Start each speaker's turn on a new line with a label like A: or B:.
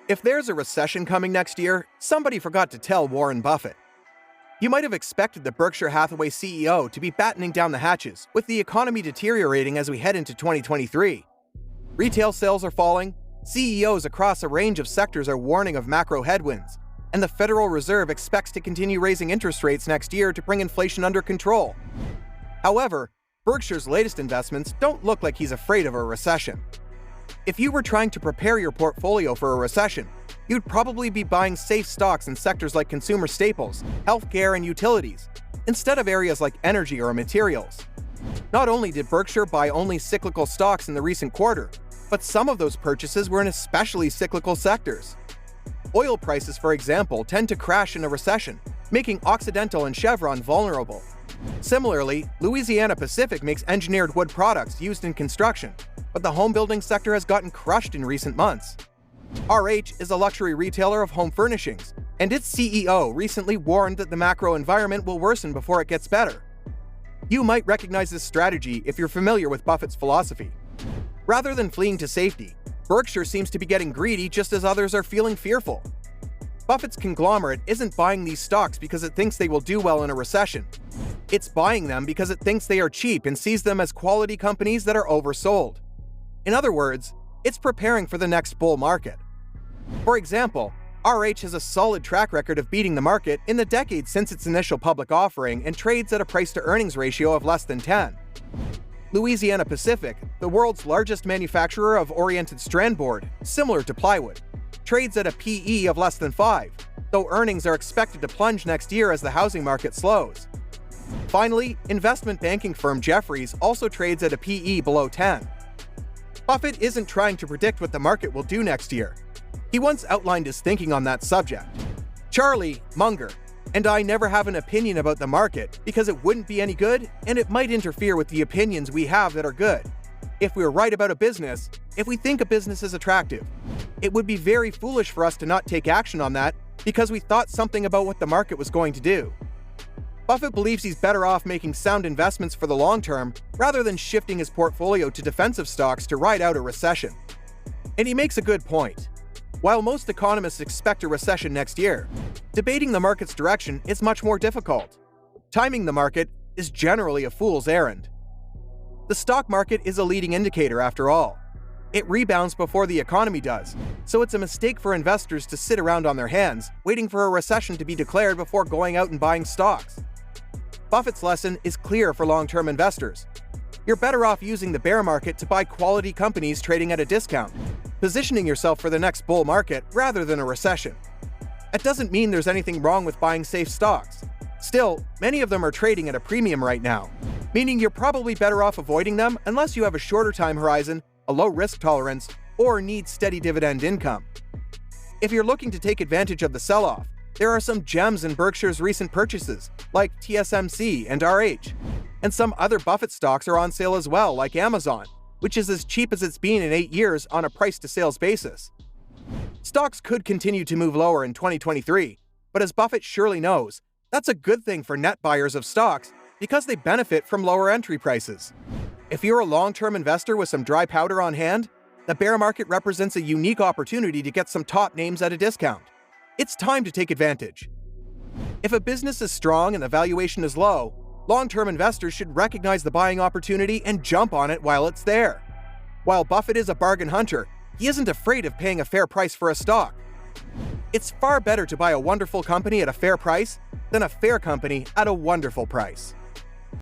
A: If there's a recession coming next year, somebody forgot to tell Warren Buffett. You might have expected the Berkshire Hathaway CEO to be battening down the hatches, with the economy deteriorating as we head into 2023. Retail sales are falling, CEOs across a range of sectors are warning of macro headwinds, and the Federal Reserve expects to continue raising interest rates next year to bring inflation under control. However, Berkshire's latest investments don't look like he's afraid of a recession. If you were trying to prepare your portfolio for a recession, you'd probably be buying safe stocks in sectors like consumer staples, healthcare, and utilities, instead of areas like energy or materials. Not only did Berkshire buy only cyclical stocks in the recent quarter, but some of those purchases were in especially cyclical sectors. Oil prices, for example, tend to crash in a recession, making Occidental and Chevron vulnerable. Similarly, Louisiana Pacific makes engineered wood products used in construction, but the home building sector has gotten crushed in recent months. RH is a luxury retailer of home furnishings, and its CEO recently warned that the macro environment will worsen before it gets better. You might recognize this strategy if you're familiar with Buffett's philosophy. Rather than fleeing to safety, Berkshire seems to be getting greedy just as others are feeling fearful. Buffett's conglomerate isn't buying these stocks because it thinks they will do well in a recession. It's buying them because it thinks they are cheap and sees them as quality companies that are oversold. In other words, it's preparing for the next bull market. For example, RH has a solid track record of beating the market in the decades since its initial public offering and trades at a price-to-earnings ratio of less than 10. Louisiana Pacific, the world's largest manufacturer of oriented strand board, similar to plywood, trades at a PE of less than 5, though earnings are expected to plunge next year as the housing market slows. Finally, investment banking firm Jefferies also trades at a PE below 10. Buffett isn't trying to predict what the market will do next year. He once outlined his thinking on that subject. Charlie, Munger, and I never have an opinion about the market because it wouldn't be any good and it might interfere with the opinions we have that are good. If we're right about a business, if we think a business is attractive, it would be very foolish for us to not take action on that because we thought something about what the market was going to do. Buffett believes he's better off making sound investments for the long term rather than shifting his portfolio to defensive stocks to ride out a recession. And he makes a good point. While most economists expect a recession next year, debating the market's direction is much more difficult. Timing the market is generally a fool's errand. The stock market is a leading indicator after all. It rebounds before the economy does, so it's a mistake for investors to sit around on their hands, waiting for a recession to be declared before going out and buying stocks. Buffett's lesson is clear for long-term investors. You're better off using the bear market to buy quality companies trading at a discount, positioning yourself for the next bull market rather than a recession. That doesn't mean there's anything wrong with buying safe stocks. Still, many of them are trading at a premium right now, meaning you're probably better off avoiding them unless you have a shorter time horizon, a low risk tolerance, or need steady dividend income. If you're looking to take advantage of the sell-off, there are some gems in Berkshire's recent purchases, like TSMC and RH, and some other Buffett stocks are on sale as well, like Amazon, which is as cheap as it's been in 8 years on a price-to-sales basis. Stocks could continue to move lower in 2023, but as Buffett surely knows, that's a good thing for net buyers of stocks because they benefit from lower entry prices. If you're a long-term investor with some dry powder on hand, the bear market represents a unique opportunity to get some top names at a discount. It's time to take advantage. If a business is strong and the valuation is low, long-term investors should recognize the buying opportunity and jump on it while it's there. While Buffett is a bargain hunter, he isn't afraid of paying a fair price for a stock. It's far better to buy a wonderful company at a fair price than a fair company at a wonderful price.